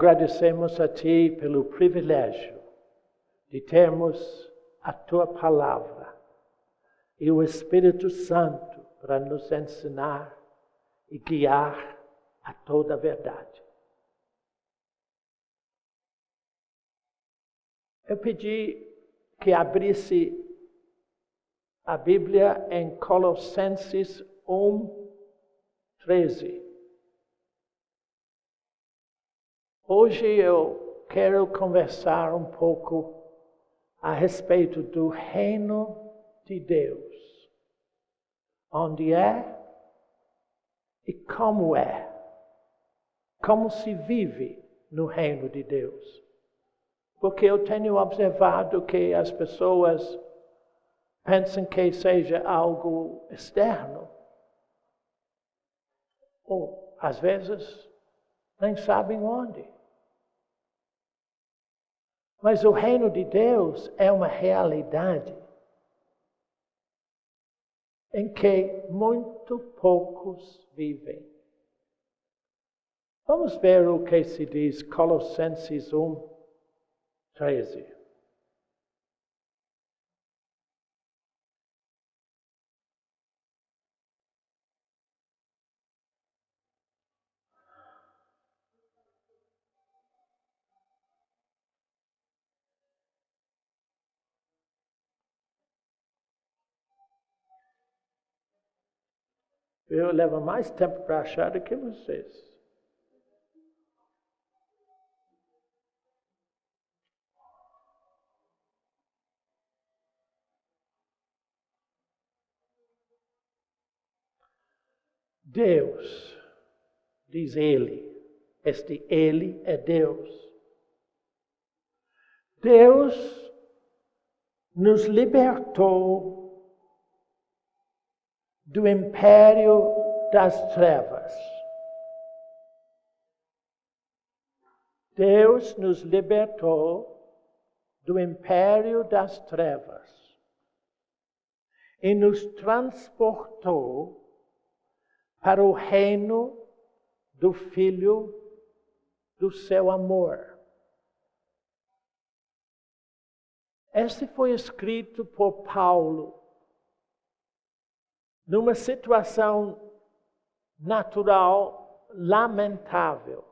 agradecemos a Ti pelo privilégio de termos a Tua Palavra e o Espírito Santo para nos ensinar e guiar a toda a verdade. Eu pedi que abrisse a Bíblia em Colossenses 1:13. Hoje eu quero conversar um pouco a respeito do reino de Deus. Onde é e como é. Como se vive no reino de Deus. Porque eu tenho observado que as pessoas pensam que seja algo externo. Ou, às vezes, nem sabem onde. Mas o reino de Deus é uma realidade em que muito poucos vivem. Vamos ver o que se diz Colossenses 1:13. Eu levo mais tempo para achar do que vocês. Deus, diz Ele. Este Ele é Deus. Deus nos libertou do império das trevas. Deus nos libertou do império das trevas e nos transportou para o reino do Filho do seu amor. Este foi escrito por Paulo numa situação natural lamentável,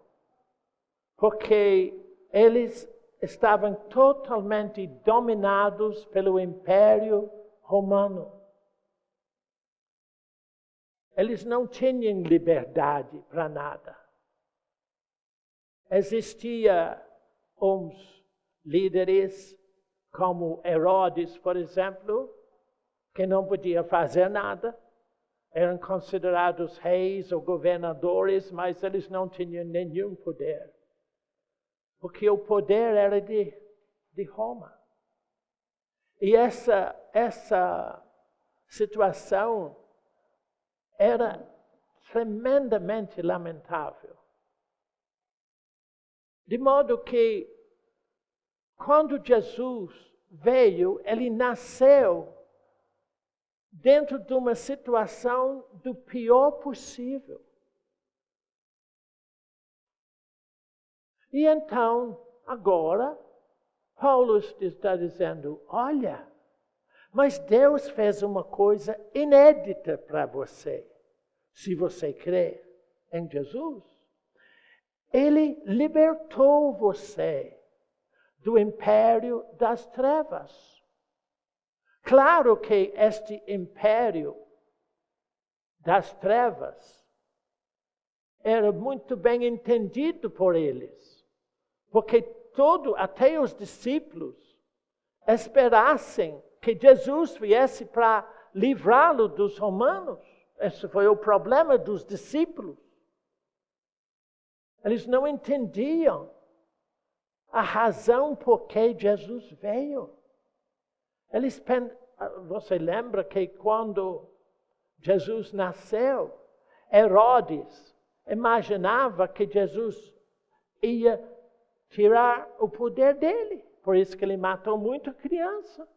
porque eles estavam totalmente dominados pelo Império Romano. Eles não tinham liberdade para nada. Existia uns líderes, como Herodes, por exemplo, que não podia fazer nada. Eram considerados reis ou governadores, mas eles não tinham nenhum poder. Porque o poder era de Roma. E essa situação era tremendamente lamentável. De modo que, quando Jesus veio, ele nasceu dentro de uma situação do pior possível. E então, agora, Paulo está dizendo, olha, mas Deus fez uma coisa inédita para você, se você crê em Jesus. Ele libertou você do império das trevas. Claro que este império das trevas era muito bem entendido por eles, porque até os discípulos, esperassem que Jesus viesse para livrá-lo dos romanos. Esse foi o problema dos discípulos. Eles não entendiam a razão por que Jesus veio. Você lembra que quando Jesus nasceu, Herodes imaginava que Jesus ia tirar o poder dele. Por isso que ele matou muita criança.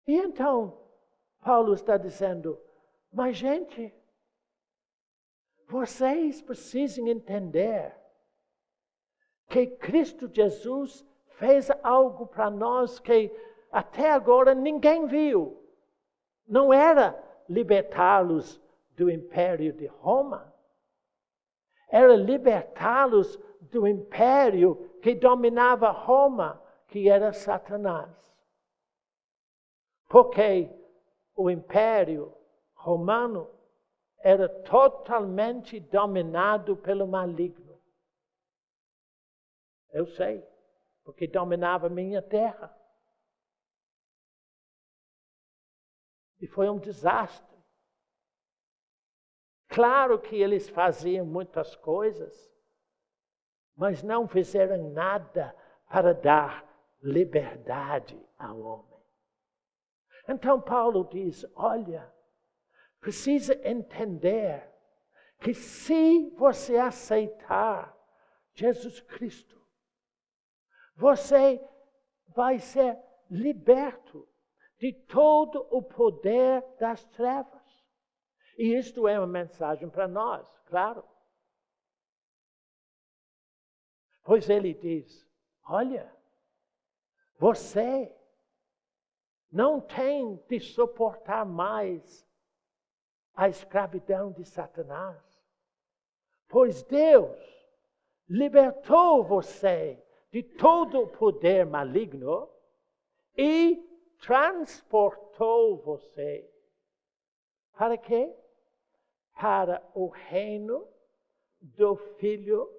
E então, Paulo está dizendo, mas gente, Vocês precisam entender que Cristo Jesus fez algo para nós que até agora ninguém viu. Não era libertá-los do império de Roma. Era libertá-los do império que dominava Roma, que era Satanás. Porque o império romano era totalmente dominado pelo maligno. Eu sei, porque dominava minha terra. E foi um desastre. Claro que eles faziam muitas coisas, mas não fizeram nada para dar liberdade ao homem. Então Paulo diz, olha, precisa entender que se você aceitar Jesus Cristo, você vai ser liberto de todo o poder das trevas. E isto é uma mensagem para nós, claro. Pois ele diz, olha, você não tem de suportar mais a escravidão de Satanás. Pois Deus libertou você de todo o poder maligno e transportou você. Para quê? Para o reino do Filho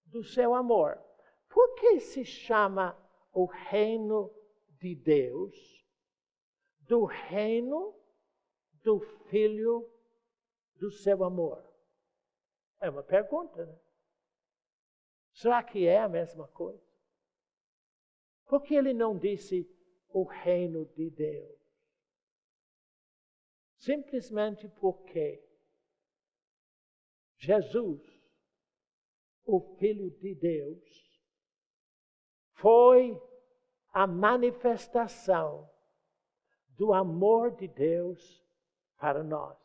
do seu amor. Por que se chama o reino de Deus? Do reino do Filho do seu amor. É uma pergunta, né? Será que é a mesma coisa? Por que ele não disse o reino de Deus? Simplesmente porque Jesus, o Filho de Deus, foi a manifestação do amor de Deus para nós,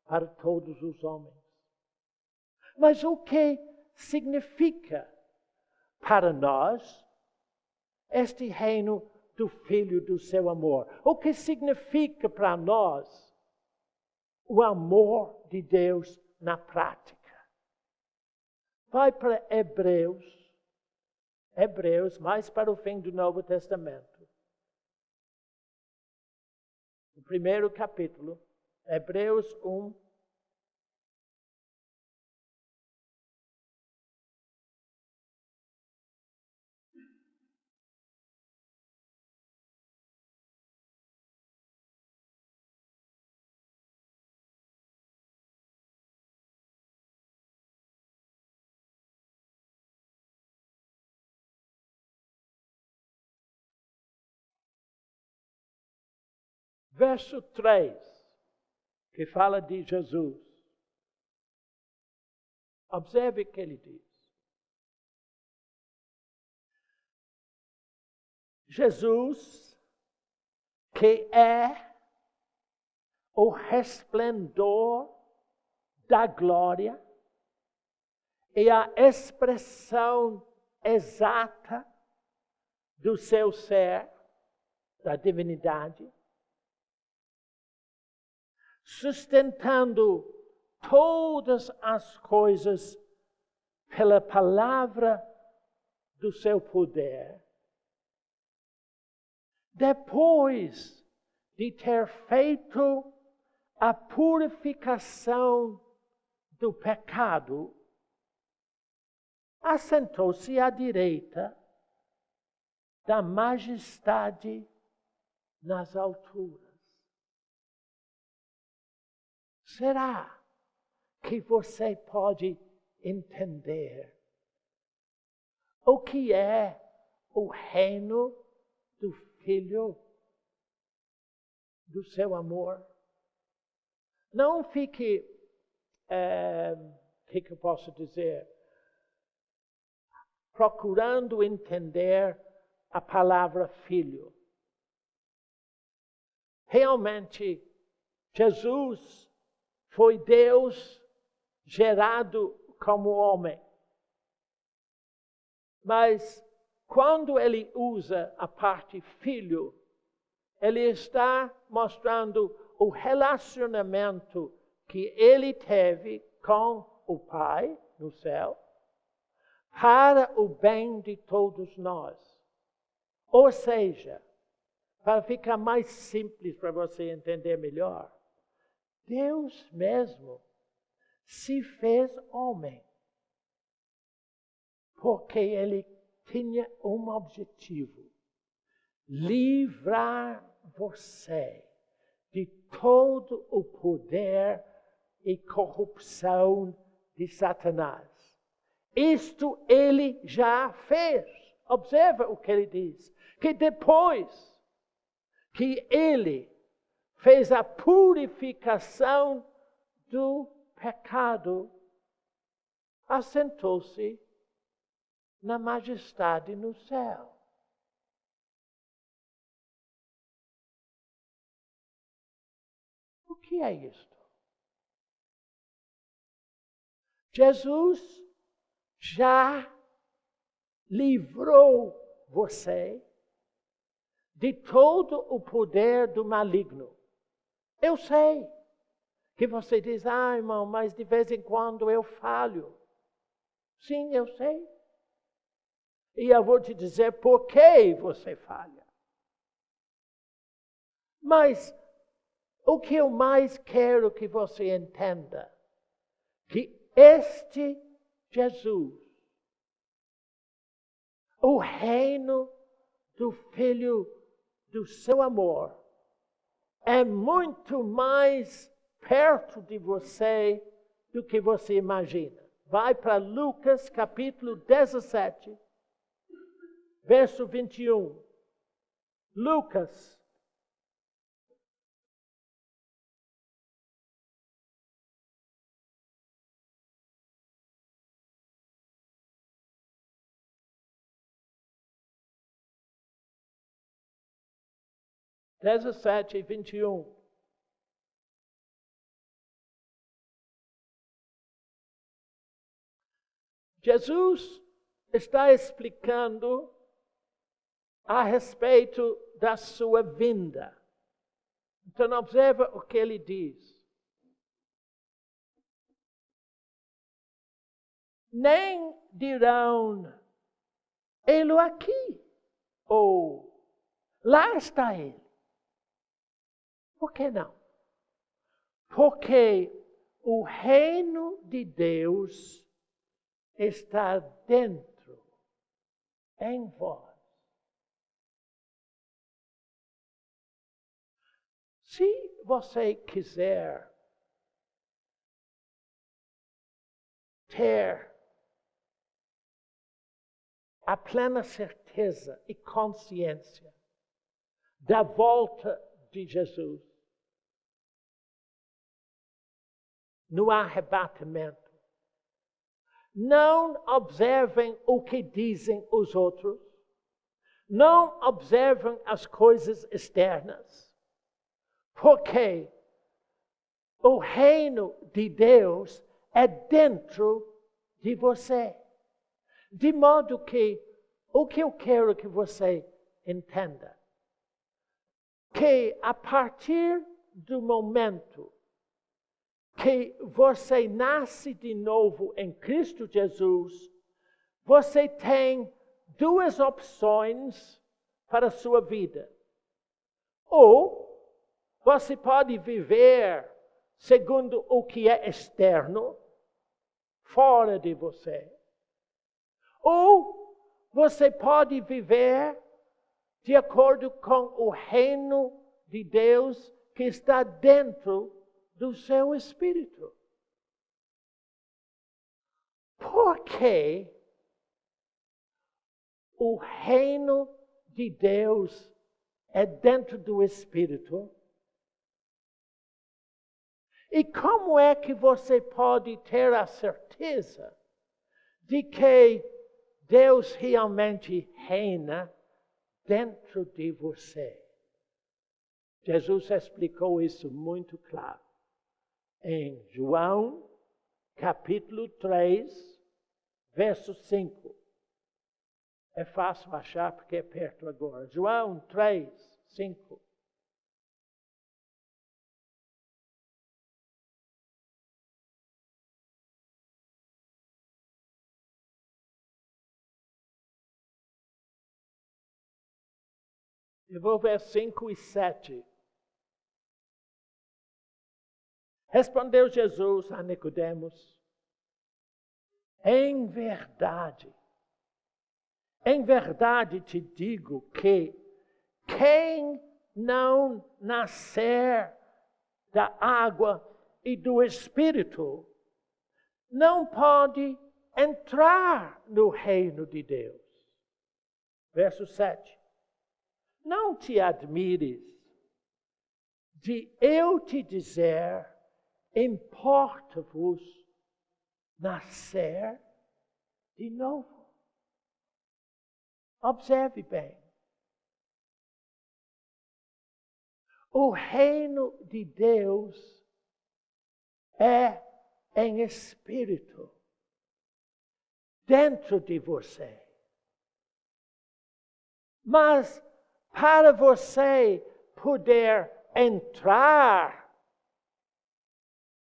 para todos os homens. Mas o que significa para nós este reino do Filho do seu amor? O que significa para nós o amor de Deus na prática? Vai para Hebreus, mais para o fim do Novo Testamento. O primeiro capítulo, Hebreus 1. Verso 3, que fala de Jesus. Observe o que ele diz. Jesus, que é o resplendor da glória e a expressão exata do seu ser, da divindade, sustentando todas as coisas pela palavra do seu poder. Depois de ter feito a purificação do pecado, assentou-se à direita da majestade nas alturas. Será que você pode entender o que é o reino do Filho do seu amor? Não fique, o que eu posso dizer, procurando entender a palavra filho. Realmente, Jesus foi Deus gerado como homem. Mas quando ele usa a parte filho, ele está mostrando o relacionamento que ele teve com o Pai no céu para o bem de todos nós. Ou seja, para ficar mais simples para você entender melhor, Deus mesmo se fez homem porque ele tinha um objetivo: livrar você de todo o poder e corrupção de Satanás. Isto ele já fez. Observa o que ele diz. Que depois que ele fez a purificação do pecado, assentou-se na majestade no céu. O que é isto? Jesus já livrou você de todo o poder do maligno. Eu sei que você diz, irmão, mas de vez em quando eu falho. Sim, eu sei. E eu vou te dizer por que você falha. Mas o que eu mais quero que você entenda, que este Jesus, o reino do Filho do seu amor, é muito mais perto de você do que você imagina. Vai para Lucas capítulo 17, verso 21. Lucas. Dezessete e 21. Jesus está explicando a respeito da sua vinda. Então, observa o que ele diz. Nem dirão, ele aqui, ou lá está ele. Por que não? Porque o reino de Deus está dentro, em vós. Se você quiser ter a plena certeza e consciência da volta de Jesus no arrebatamento, não observem o que dizem os outros, não observem as coisas externas, porque o reino de Deus é dentro de você. De modo que o que eu quero que você entenda, que a partir do momento que você nasce de novo em Cristo Jesus, você tem duas opções para a sua vida. Ou você pode viver segundo o que é externo, fora de você. Ou você pode viver de acordo com o reino de Deus que está dentro do seu espírito. Porque o reino de Deus é dentro do espírito. E como é que você pode ter a certeza de que Deus realmente reina dentro de você? Jesus explicou isso muito claro em João, capítulo 3, verso 5. É fácil achar porque é perto agora. João 3, 5. Eu vou ver 5 e 7. Respondeu Jesus a Nicodemos: em verdade te digo que quem não nascer da água e do Espírito não pode entrar no reino de Deus. Verso 7. Não te admires de eu te dizer, importa-vos nascer de novo. Observe bem. O reino de Deus é em espírito, dentro de você. Mas para você poder entrar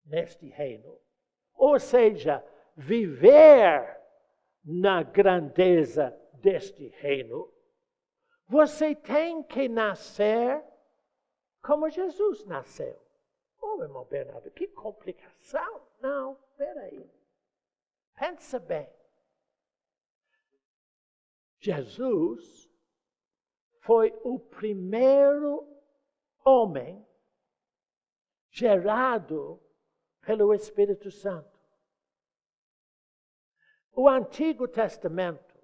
neste reino, ou seja, viver na grandeza deste reino, você tem que nascer como Jesus nasceu. Oh, irmão Bernardo, que complicação. Não, espera aí. Pensa bem. Jesus foi o primeiro homem gerado pelo Espírito Santo. O Antigo Testamento,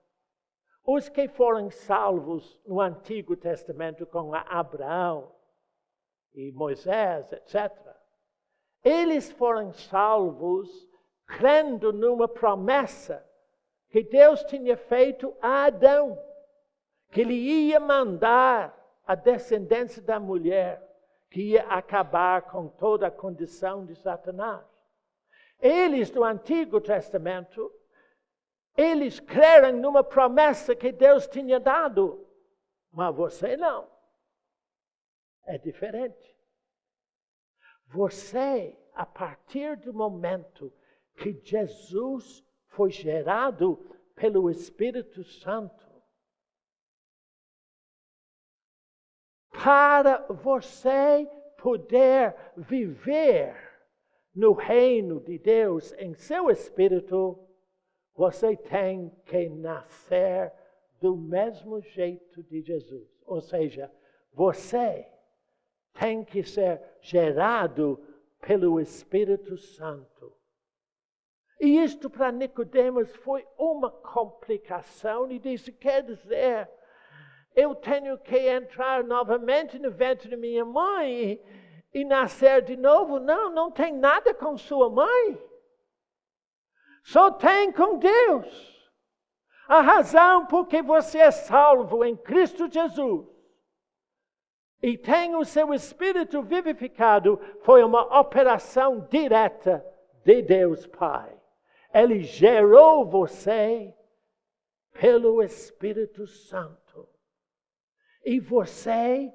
os que foram salvos no Antigo Testamento com Abraão e Moisés, etc., eles foram salvos crendo numa promessa que Deus tinha feito a Adão, que ele ia mandar a descendência da mulher, que ia acabar com toda a condição de Satanás. Eles do Antigo Testamento, eles creram numa promessa que Deus tinha dado, mas você não. É diferente. Você, a partir do momento que Jesus foi gerado pelo Espírito Santo, para você poder viver no reino de Deus em seu espírito, você tem que nascer do mesmo jeito de Jesus. Ou seja, você tem que ser gerado pelo Espírito Santo. E isto para Nicodemos foi uma complicação. E disse, quer dizer, eu tenho que entrar novamente no ventre de minha mãe e nascer de novo? Não, não tem nada com sua mãe. Só tem com Deus. A razão por que você é salvo em Cristo Jesus e tem o seu espírito vivificado foi uma operação direta de Deus Pai. Ele gerou você pelo Espírito Santo. E você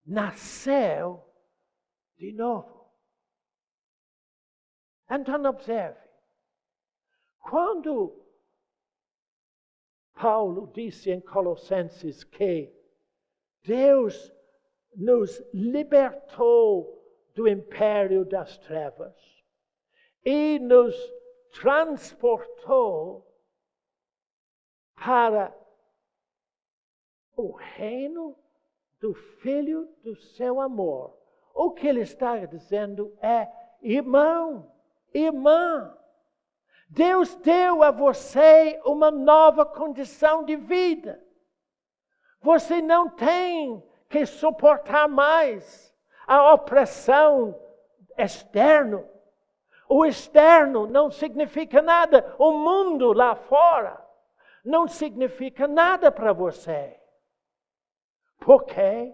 nasceu de novo. Então observe. Quando Paulo disse em Colossenses que Deus nos libertou do império das trevas e nos transportou para o reino do Filho do seu amor. O que ele está dizendo é, irmão, irmã, Deus deu a você uma nova condição de vida. Você não tem que suportar mais a opressão externa. O externo não significa nada. O mundo lá fora não significa nada para você. Porque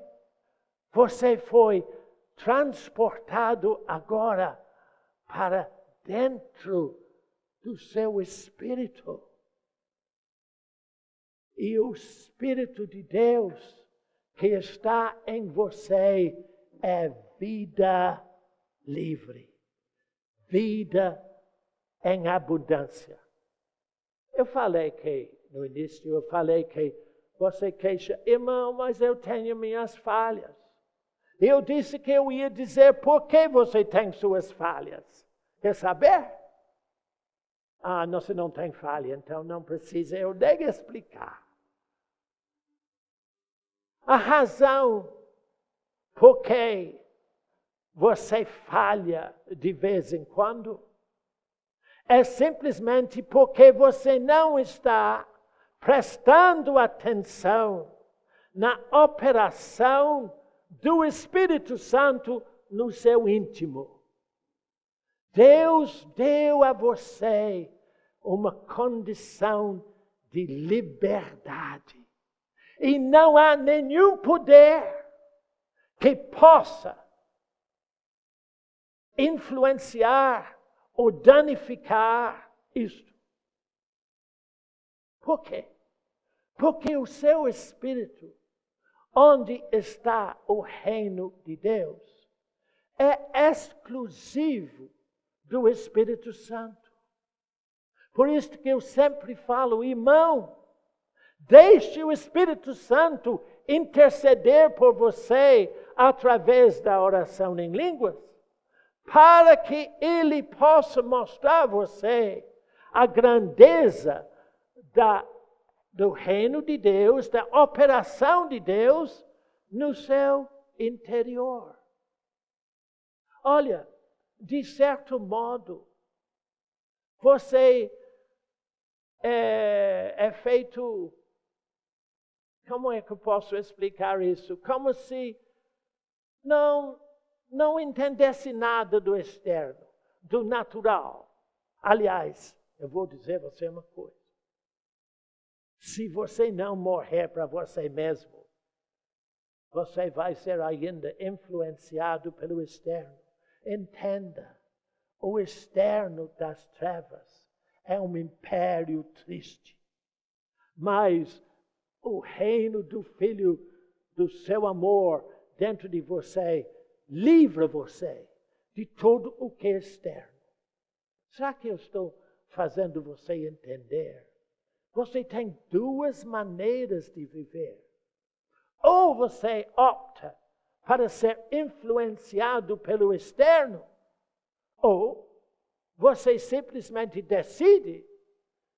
você foi transportado agora para dentro do seu espírito. E o Espírito de Deus que está em você é vida livre, vida em abundância. Eu falei que, no início, você queixa, irmão, mas eu tenho minhas falhas. Eu disse que eu ia dizer por que você tem suas falhas. Quer saber? Você não tem falha, então não precisa eu nem explicar. A razão por que você falha de vez em quando é simplesmente porque você não está prestando atenção na operação do Espírito Santo no seu íntimo. Deus deu a você uma condição de liberdade. E não há nenhum poder que possa influenciar ou danificar isto. Por quê? Porque o seu espírito, onde está o reino de Deus, é exclusivo do Espírito Santo. Por isso que eu sempre falo, irmão, deixe o Espírito Santo interceder por você através da oração em línguas, para que Ele possa mostrar a você a grandeza do reino de Deus, da operação de Deus no seu interior. Olha, de certo modo, você é feito, como é que eu posso explicar isso? Como se não entendesse nada do externo, do natural. Aliás, eu vou dizer a você uma coisa. Se você não morrer para você mesmo, você vai ser ainda influenciado pelo externo. Entenda, o externo das trevas é um império triste. Mas o reino do Filho do seu amor dentro de você livra você de tudo o que é externo. Será que eu estou fazendo você entender? Você tem duas maneiras de viver. Ou você opta para ser influenciado pelo externo, ou você simplesmente decide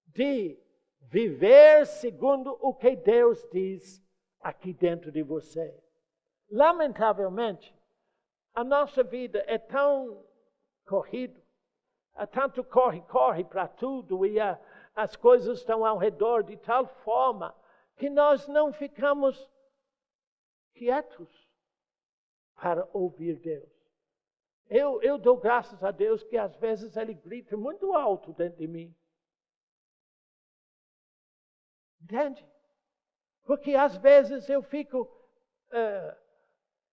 de viver segundo o que Deus diz aqui dentro de você. Lamentavelmente, a nossa vida é tão corrida, há tanto corre para tudo e as coisas estão ao redor de tal forma que nós não ficamos quietos para ouvir Deus. Eu dou graças a Deus que às vezes Ele grita muito alto dentro de mim. Entende? Porque às vezes eu fico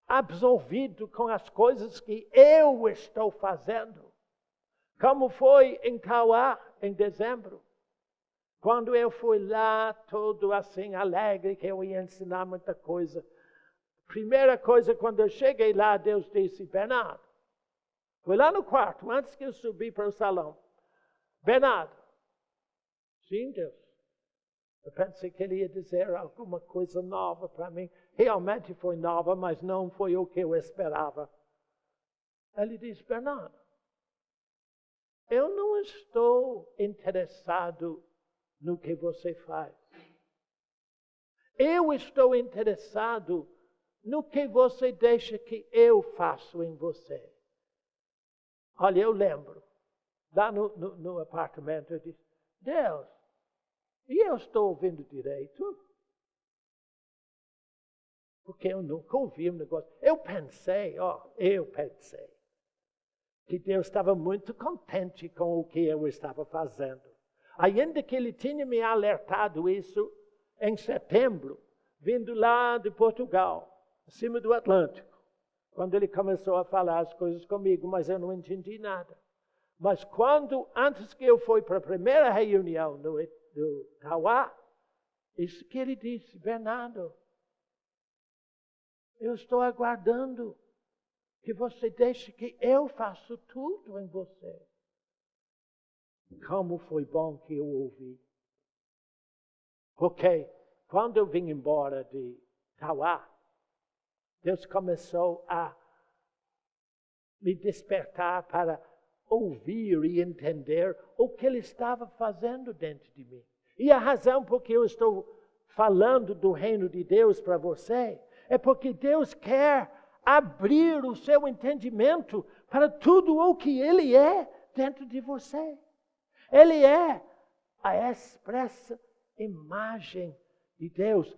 absorvido com as coisas que eu estou fazendo. Como foi em Cauá, em dezembro. Quando eu fui lá, todo assim, alegre, que eu ia ensinar muita coisa. Primeira coisa, quando eu cheguei lá, Deus disse, Bernardo, foi lá no quarto, antes que eu subi para o salão. Bernardo, sim, Deus. Eu pensei que ele ia dizer alguma coisa nova para mim. Realmente foi nova, mas não foi o que eu esperava. Ele disse, Bernardo, eu não estou interessado no que você faz. Eu estou interessado no que você deixa que eu faço em você. Olha, eu lembro, lá no apartamento, eu disse, Deus, e eu estou ouvindo direito? Porque eu nunca ouvi um negócio. Eu pensei que Deus estava muito contente com o que eu estava fazendo. Ainda que Ele tinha me alertado isso em setembro, vindo lá de Portugal, acima do Atlântico, quando Ele começou a falar as coisas comigo, mas eu não entendi nada. Mas antes que eu fui para a primeira reunião do Tauá, isso que ele disse: Bernardo, eu estou aguardando que você deixe que eu faça tudo em você. Como foi bom que eu ouvi. Porque quando eu vim embora de Tauá, Deus começou a me despertar para ouvir e entender o que Ele estava fazendo dentro de mim. E a razão por que eu estou falando do reino de Deus para você é porque Deus quer abrir o seu entendimento para tudo o que Ele é dentro de você. Ele é a expressa imagem de Deus.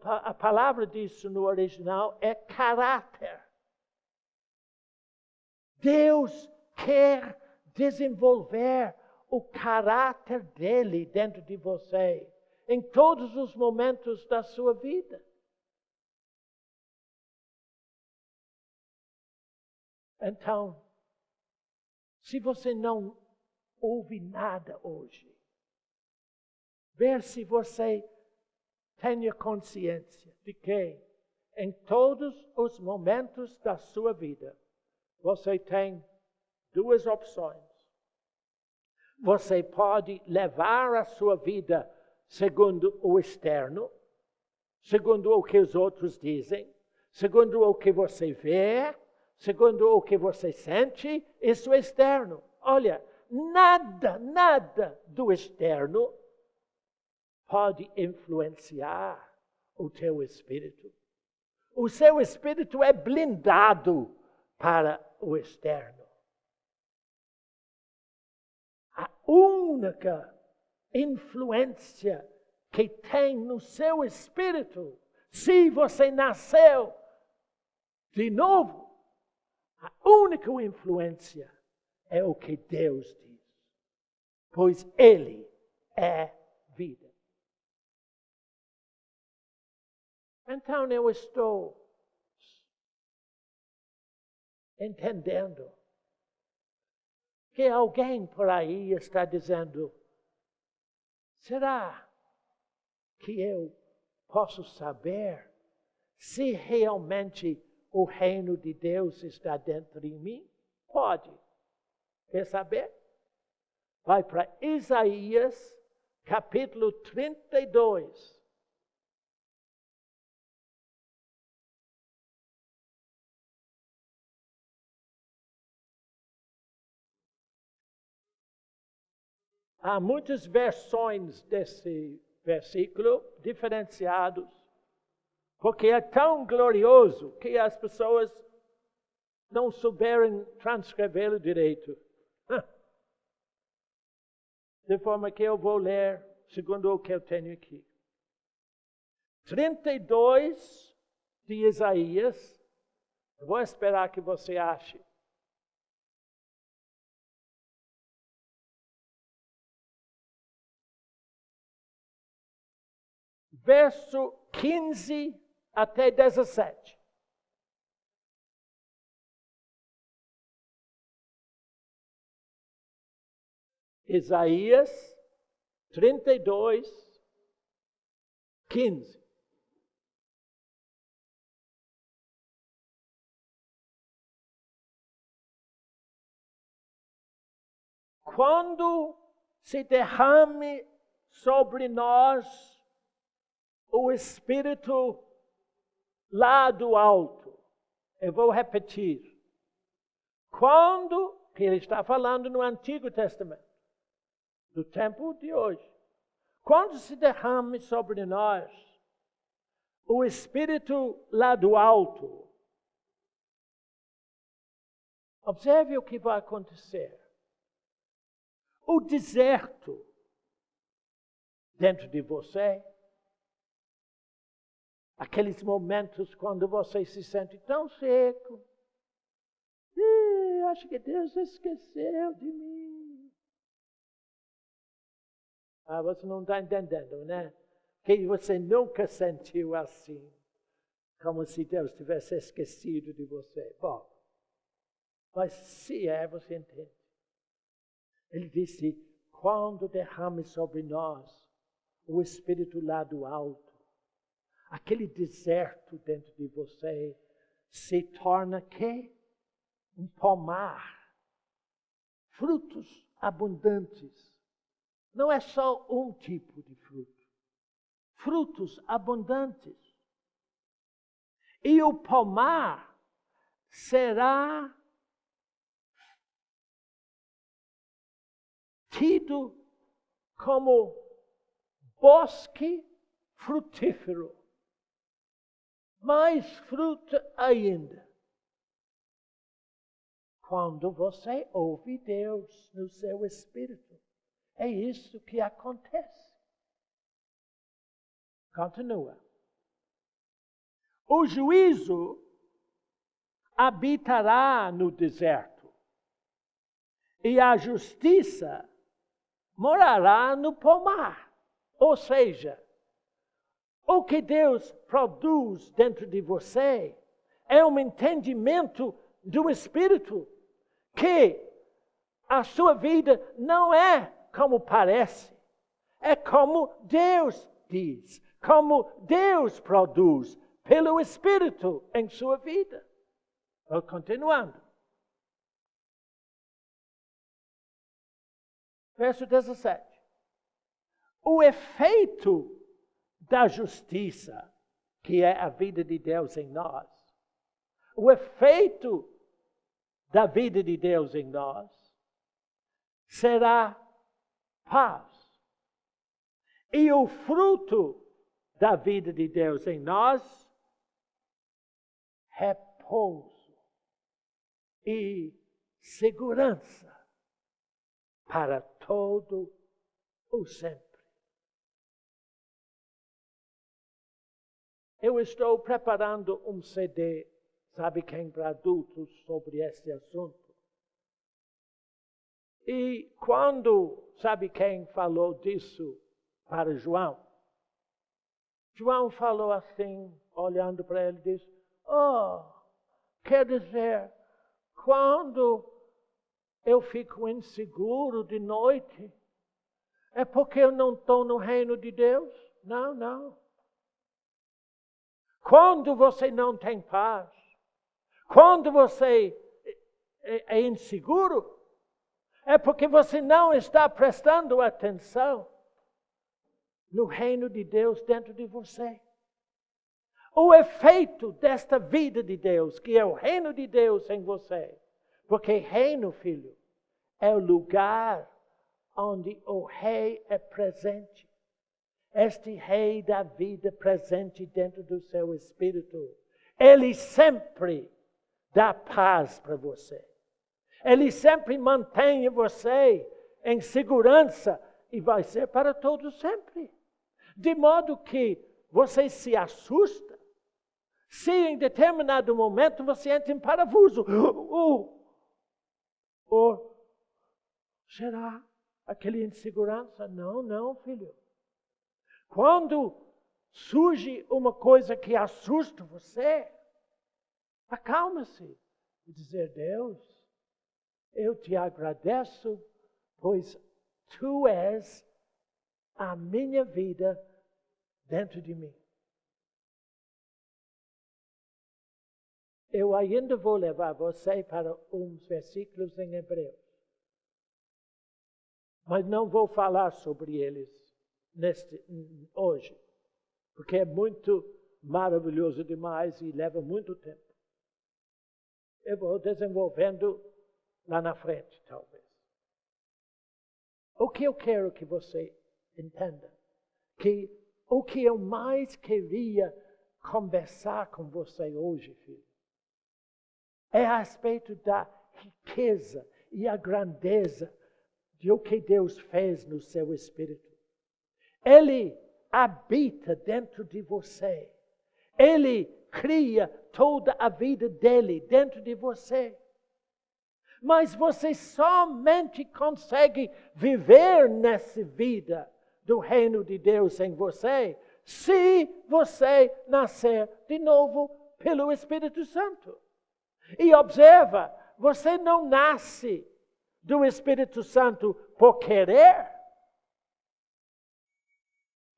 A palavra disso no original é caráter. Deus quer desenvolver o caráter dele dentro de você, em todos os momentos da sua vida. Então, se você não ouve nada hoje, ver se você tenha consciência de que em todos os momentos da sua vida, você tem duas opções. Você pode levar a sua vida segundo o externo, segundo o que os outros dizem, segundo o que você vê, segundo o que você sente, isso é externo. Olha, nada do externo pode influenciar o teu espírito. O seu espírito é blindado para o externo. A única influência que tem no seu espírito, se você nasceu de novo, a única influência é o que Deus diz, pois Ele é vida. Então eu estou entendendo que alguém por aí está dizendo: será que eu posso saber se realmente o reino de Deus está dentro de mim? Pode. Quer saber? Vai para Isaías, capítulo 32. Há muitas versões desse versículo diferenciados, porque é tão glorioso que as pessoas não souberam transcrevê-lo direito. De forma que eu vou ler segundo o que eu tenho aqui. 32 de Isaías. Eu vou esperar que você ache. Verso 15 até 17. Isaías 32, 15. Quando se derrame sobre nós o Espírito lá do alto, eu vou repetir. Quando, que ele está falando no Antigo Testamento, do tempo de hoje. Quando se derrame sobre nós o Espírito lá do alto, observe o que vai acontecer. O deserto dentro de você, aqueles momentos quando você se sente tão seco, acho que Deus esqueceu de mim. Você não está entendendo, né? Que você nunca sentiu assim, como se Deus tivesse esquecido de você. Bom, Mas se é, você entende. Ele disse, quando derrame sobre nós o Espírito lá do alto, aquele deserto dentro de você se torna que? Um pomar. Frutos abundantes. Não é só um tipo de fruto. Frutos abundantes. E o pomar será tido como bosque frutífero. Mais fruta ainda. Quando você ouve Deus no seu espírito. É isso que acontece. Continua. O juízo habitará no deserto. E a justiça morará no pomar. Ou seja, o que Deus produz dentro de você é um entendimento do Espírito que a sua vida não é como parece, é como Deus diz, como Deus produz pelo Espírito em sua vida. Vou continuando. Verso 17. O efeito da justiça, que é a vida de Deus em nós, o efeito da vida de Deus em nós será paz. E o fruto da vida de Deus em nós, repouso e segurança para todo o sempre. Eu estou preparando um CD, sabe quem, para adultos sobre esse assunto. E quando, sabe quem falou disso para João? João falou assim, olhando para ele, disse, quer dizer, quando eu fico inseguro de noite, é porque eu não estou no reino de Deus? Não, não. Quando você não tem paz, quando você é inseguro, é porque você não está prestando atenção no reino de Deus dentro de você. O efeito desta vida de Deus, que é o reino de Deus em você. Porque reino, filho, é o lugar onde o rei é presente. Este rei da vida presente dentro do seu espírito. Ele sempre dá paz para você. Ele sempre mantém você em segurança e vai ser para todo sempre. De modo que você se assusta se em determinado momento você entra em parafuso. Ou será aquela insegurança? Não, não, filho. Quando surge uma coisa que assusta você, acalma-se e dizer, Deus, eu te agradeço, pois tu és a minha vida dentro de mim. Eu ainda vou levar você para uns versículos em Hebreus. Mas não vou falar sobre eles hoje. Porque é muito maravilhoso demais e leva muito tempo. Eu vou desenvolvendo lá na frente, talvez. O que eu quero que você entenda, que o que eu mais queria conversar com você hoje, filho, é a respeito da riqueza e a grandeza de o que Deus fez no seu espírito. Ele habita dentro de você. Ele cria toda a vida dele dentro de você. Mas você somente consegue viver nessa vida do reino de Deus em você se você nascer de novo pelo Espírito Santo. E observa, você não nasce do Espírito Santo por querer,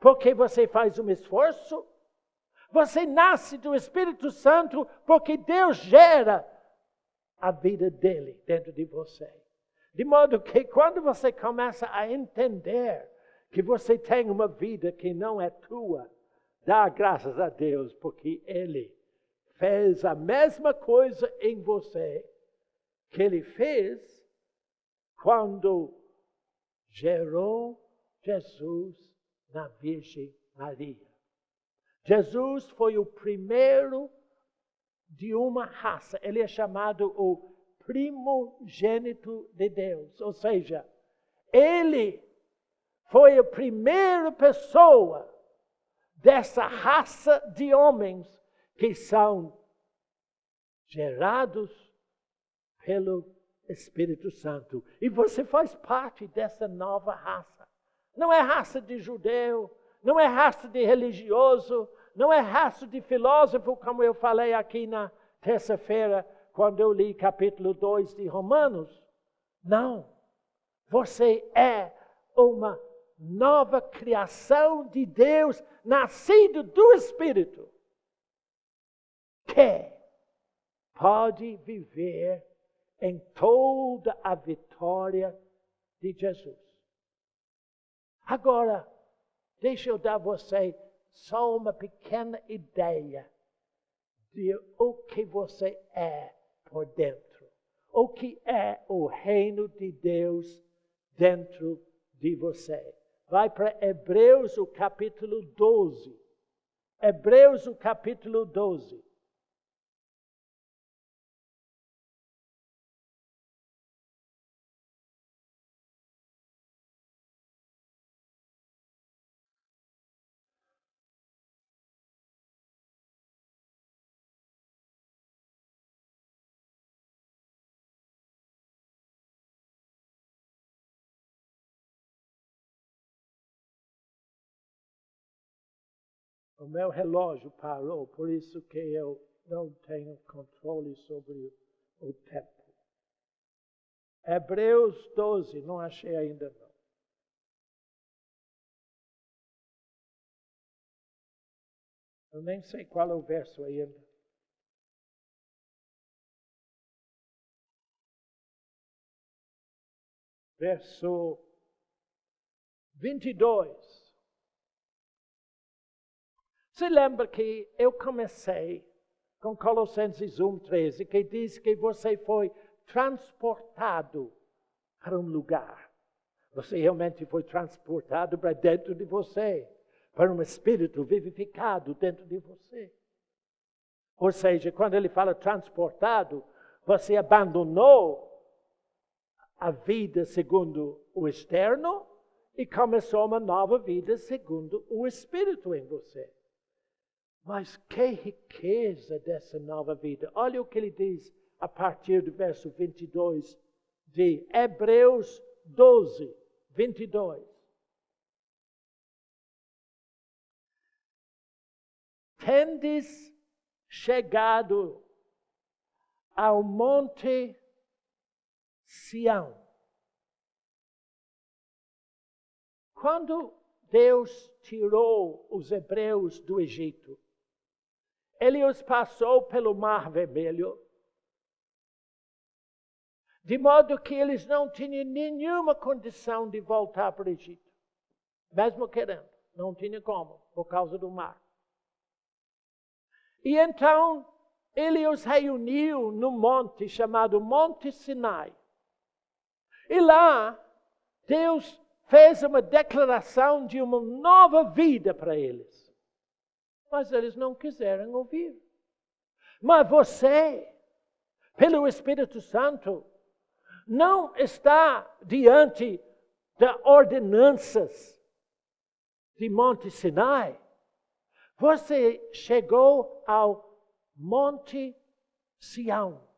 porque você faz um esforço. Você nasce do Espírito Santo porque Deus gera a vida dele dentro de você. De modo que quando você começa a entender que você tem uma vida que não é tua, dá graças a Deus, porque Ele fez a mesma coisa em você que Ele fez quando gerou Jesus na Virgem Maria. Jesus foi o primeiro de uma raça. Ele é chamado o primogênito de Deus. Ou seja, Ele foi a primeira pessoa dessa raça de homens que são gerados pelo Espírito Santo. E você faz parte dessa nova raça. Não é raça de judeu, não é raça de religioso, não é raça de filósofo, como eu falei aqui na terça-feira, quando eu li capítulo 2 de Romanos. Não. Você é uma nova criação de Deus, nascido do Espírito, que pode viver em toda a vitória de Jesus. Agora, deixa eu dar a você só uma pequena ideia de o que você é por dentro. O que é o reino de Deus dentro de você. Vai para Hebreus, o capítulo 12. Hebreus, o capítulo 12. O meu relógio parou, por isso que eu não tenho controle sobre o tempo. Hebreus 12, não achei ainda não. Eu nem sei qual é o verso ainda. Verso 22. Se lembra que eu comecei com Colossenses 1:13, que diz que você foi transportado para um lugar. Você realmente foi transportado para dentro de você, para um espírito vivificado dentro de você. Ou seja, quando ele fala transportado, você abandonou a vida segundo o externo e começou uma nova vida segundo o Espírito em você. Mas que riqueza dessa nova vida. Olha o que ele diz a partir do verso 22 de Hebreus 12, 22. Tendes chegado ao monte Sião. Quando Deus tirou os hebreus do Egito, Ele os passou pelo Mar Vermelho, de modo que eles não tinham nenhuma condição de voltar para o Egito, mesmo querendo, não tinha como, por causa do mar. E então Ele os reuniu no monte chamado Monte Sinai. E lá Deus fez uma declaração de uma nova vida para eles. Mas eles não quiseram ouvir. Mas você, pelo Espírito Santo, não está diante das ordenanças de Monte Sinai. Você chegou ao Monte Sião.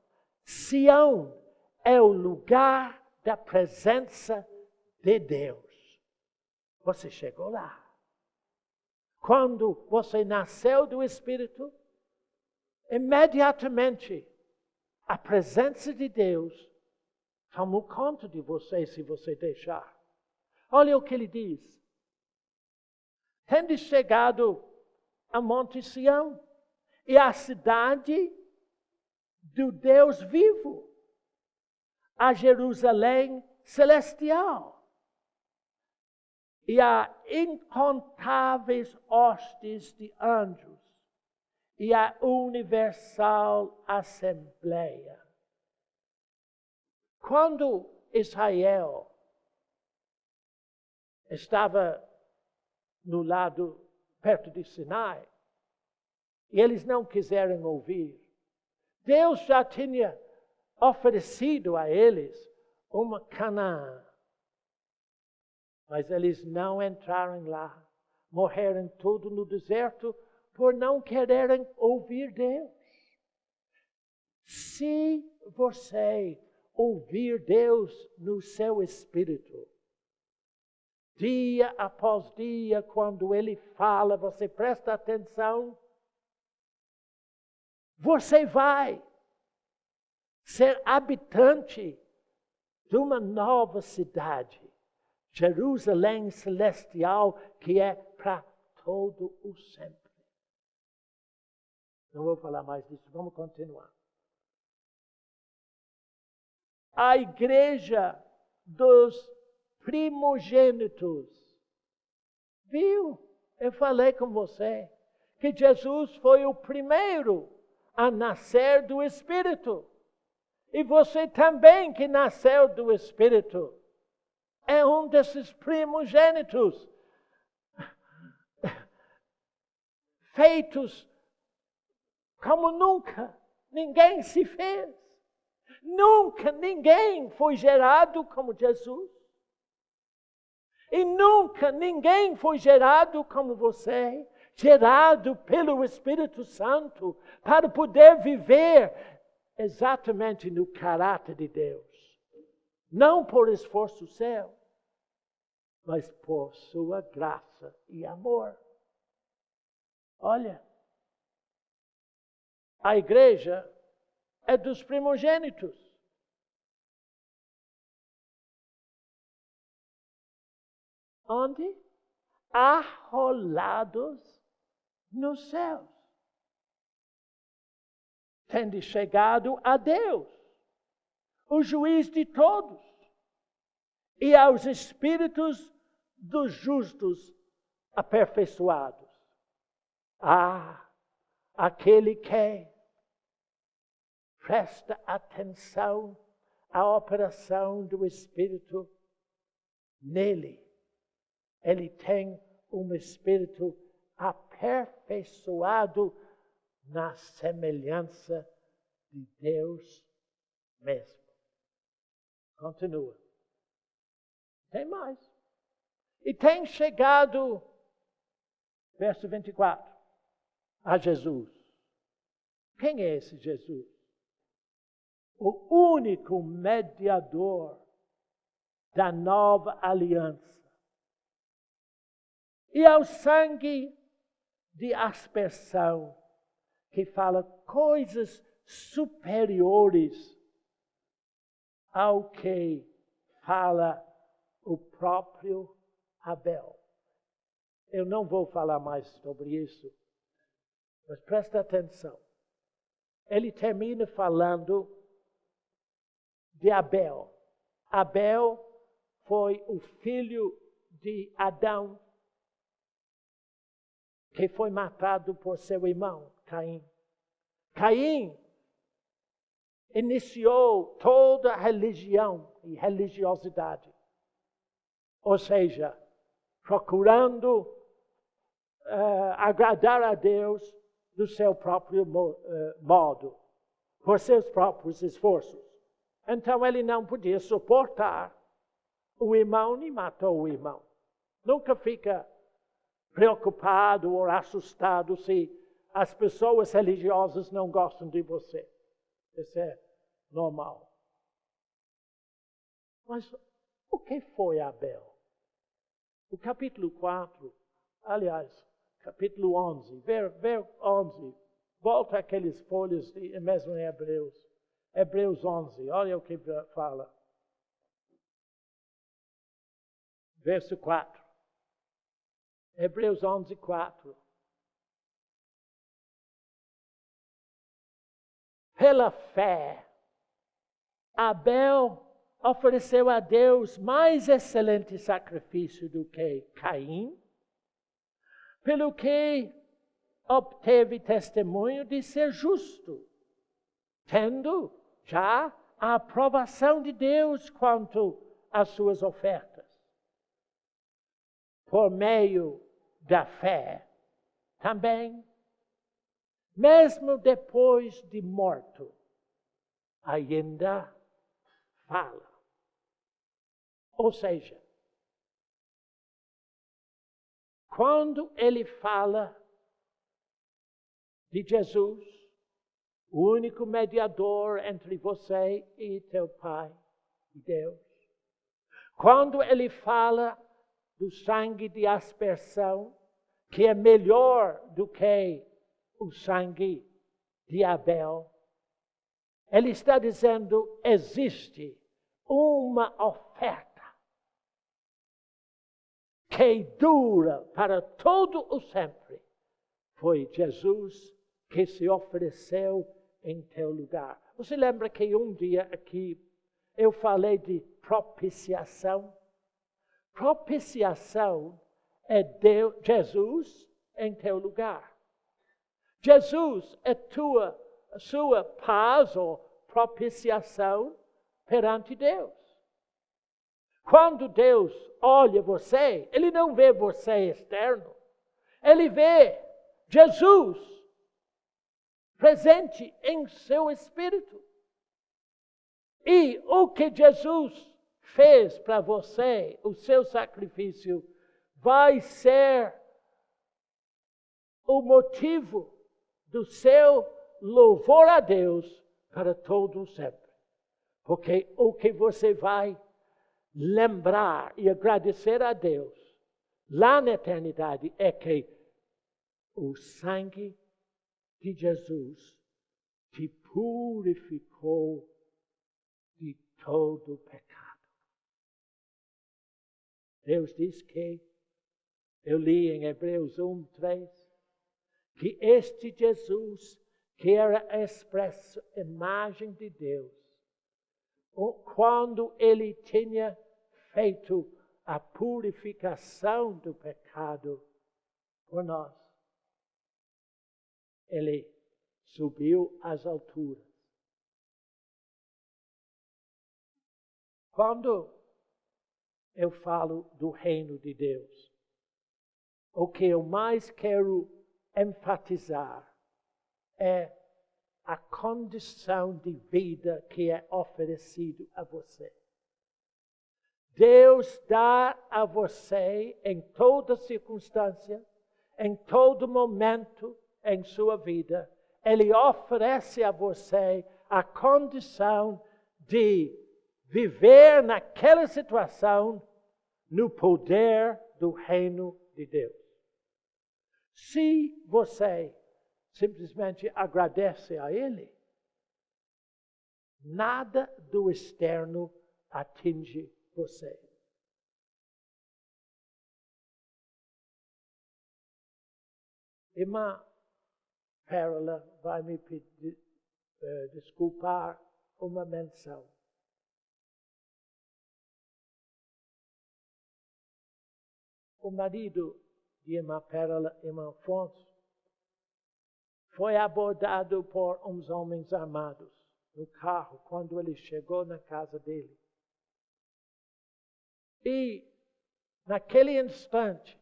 Sião é o lugar da presença de Deus. Você chegou lá. Quando você nasceu do Espírito, imediatamente a presença de Deus toma conta de você se você deixar. Olha o que ele diz. Tende chegado a Monte Sião e a cidade do Deus vivo, a Jerusalém celestial e a incontáveis hostes de anjos e a universal assembleia. Quando Israel estava no lado perto de Sinai, e eles não quiseram ouvir, Deus já tinha oferecido a eles uma Canaã. Mas eles não entraram lá, morreram todos no deserto por não quererem ouvir Deus. Se você ouvir Deus no seu espírito, dia após dia, quando Ele fala, você presta atenção, você vai ser habitante de uma nova cidade, Jerusalém celestial, que é para todo o sempre. Não vou falar mais disso, vamos continuar. A igreja dos primogênitos. Viu? Eu falei com você que Jesus foi o primeiro a nascer do Espírito. E você também que nasceu do Espírito é um desses primogênitos, feitos como nunca ninguém se fez. Nunca ninguém foi gerado como Jesus. E nunca ninguém foi gerado como você, gerado pelo Espírito Santo, para poder viver exatamente no caráter de Deus. Não por esforço seu, mas por sua graça e amor. Olha, a igreja é dos primogênitos. Onde? Arrolados nos céus. Tende chegado a Deus, o juiz de todos, e aos espíritos dos justos aperfeiçoados. Aquele que presta atenção à operação do Espírito nele. Ele tem um espírito aperfeiçoado na semelhança de Deus mesmo. Continua. Tem mais. E tem chegado, verso 24, a Jesus. Quem é esse Jesus? O único mediador da nova aliança. E ao sangue de aspersão, que fala coisas superiores ao que fala o próprio Abel. Eu não vou falar mais sobre isso, mas presta atenção. Ele termina falando de Abel. Abel foi o filho de Adão, que foi matado por seu irmão, Caim. Caim iniciou toda a religião e religiosidade. Ou seja, procurando agradar a Deus do seu próprio modo, por seus próprios esforços. Então ele não podia suportar o irmão e matou o irmão. Nunca fica preocupado ou assustado se as pessoas religiosas não gostam de você. Isso é normal. Mas o que foi Abel? O capítulo 4, aliás, capítulo 11, ver 11, volta aqueles folhas, mesmo em Hebreus. Hebreus 11, olha o que fala. Verso 4. Hebreus 11, 4. Pela fé, Abel ofereceu a Deus mais excelente sacrifício do que Caim, pelo que obteve testemunho de ser justo, tendo já a aprovação de Deus quanto às suas ofertas. Por meio da fé, também, mesmo depois de morto, ainda fala. Ou seja, quando ele fala de Jesus, o único mediador entre você e teu Pai, Deus, quando ele fala do sangue de aspersão, que é melhor do que o sangue de Abel, ele está dizendo, existe uma oferta que dura para todo o sempre. Foi Jesus que se ofereceu em teu lugar. Você lembra que um dia aqui eu falei de propiciação? Propiciação é Deus, Jesus em teu lugar. Jesus é sua paz ou propiciação perante Deus. Quando Deus olha você, Ele não vê você externo. Ele vê Jesus presente em seu espírito. E o que Jesus fez para você, o seu sacrifício, vai ser o motivo do seu louvor a Deus para todo sempre. Porque o que você vai lembrar e agradecer a Deus lá na eternidade é que o sangue de Jesus te purificou de todo pecado. Deus diz que, eu li em Hebreus 1, 3, que este Jesus, que era a expressa imagem de Deus, quando ele tinha feito a purificação do pecado por nós, ele subiu às alturas. Quando eu falo do reino de Deus, o que eu mais quero enfatizar é a condição de vida que é oferecido a você. Deus dá a você em toda circunstância, em todo momento em sua vida, Ele oferece a você a condição de viver naquela situação no poder do reino de Deus. Se você simplesmente agradece a Ele, nada do externo atinge você. Irmã Pérola vai me pedir, desculpar uma menção. O marido de irmã Pérola, irmão Afonso, foi abordado por uns homens armados no carro quando ele chegou na casa dele. E, naquele instante,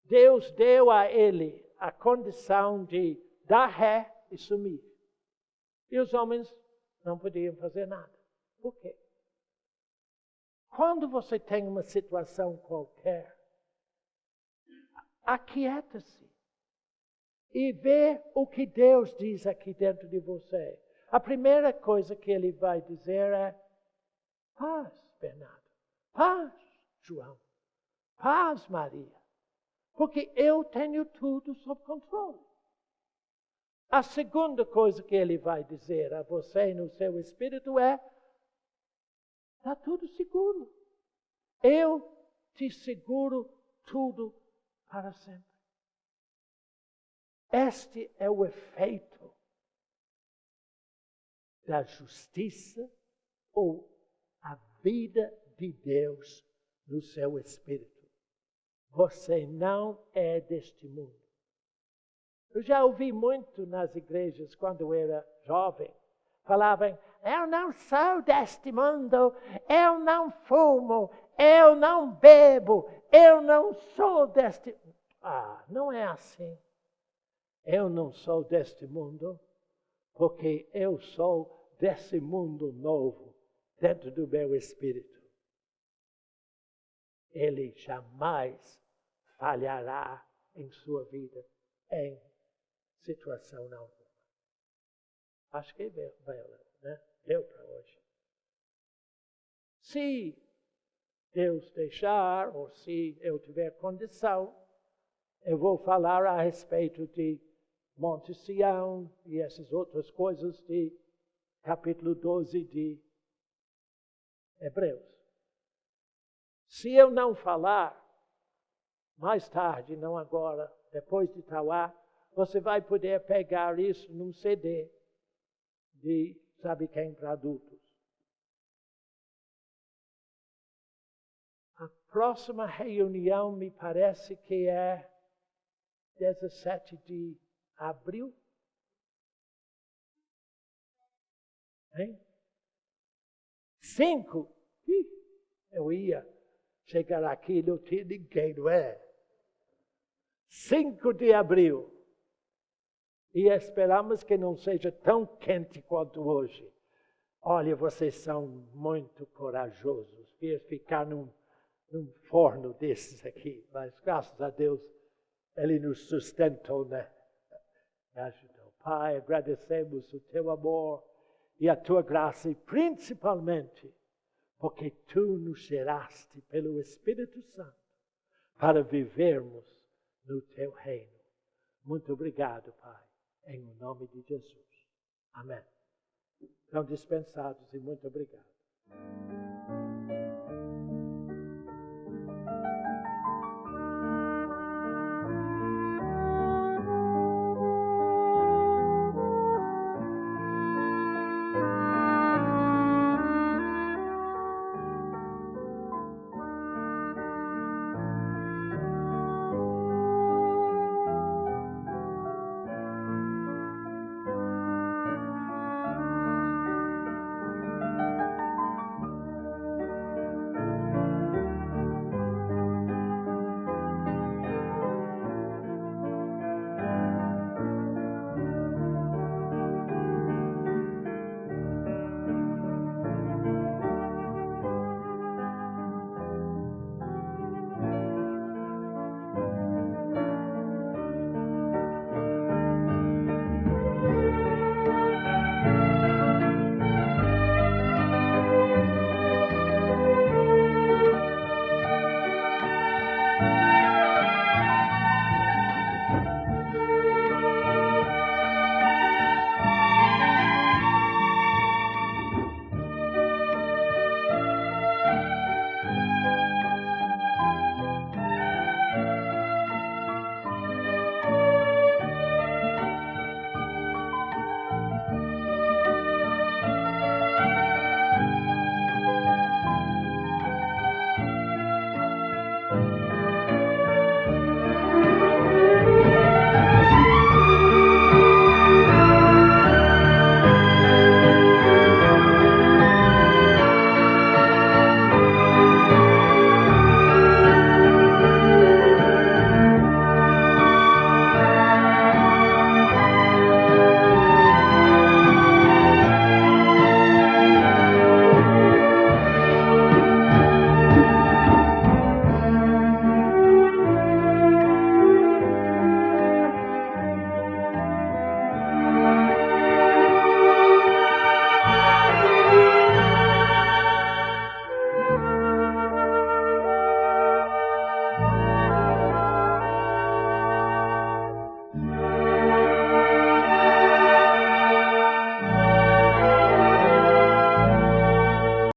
Deus deu a ele a condição de dar ré e sumir. E os homens não podiam fazer nada. Por quê? Quando você tem uma situação qualquer, aquieta-se e vê o que Deus diz aqui dentro de você. A primeira coisa que Ele vai dizer é: paz, Bernardo, paz, João, paz, Maria, porque eu tenho tudo sob controle. A segunda coisa que ele vai dizer a você no seu espírito é: está tudo seguro. Eu te seguro tudo para sempre. Este é o efeito da justiça ou a vida de Deus no seu espírito. Você não é deste mundo. Eu já ouvi muito nas igrejas, quando eu era jovem, falavam: eu não sou deste mundo, eu não fumo, eu não bebo, eu não sou deste... não é assim. Eu não sou deste mundo, porque eu sou desse mundo novo, dentro do meu espírito. Ele jamais falhará em sua vida, em situação alguma. Acho que veio, né? Deu para hoje. Se Deus deixar, ou se eu tiver condição, eu vou falar a respeito de Monte Sião e essas outras coisas de capítulo 12 de Hebreus. Se eu não falar, mais tarde, não agora, depois de Tauá, você vai poder pegar isso num CD de sabe quem para adultos. A próxima reunião me parece que é 17 de abril. Hein? 5. Eu ia chegar aqui e não tinha ninguém, não é? 5 de abril. E esperamos que não seja tão quente quanto hoje. Olha, vocês são muito corajosos. Vir ficar num forno desses aqui. Mas graças a Deus, Ele nos sustentou, né? Me ajudou. Pai, agradecemos o teu amor e a tua graça. E principalmente porque tu nos geraste pelo Espírito Santo para vivermos no teu reino. Muito obrigado, Pai. Em nome de Jesus. Amém. Estão dispensados e muito obrigado.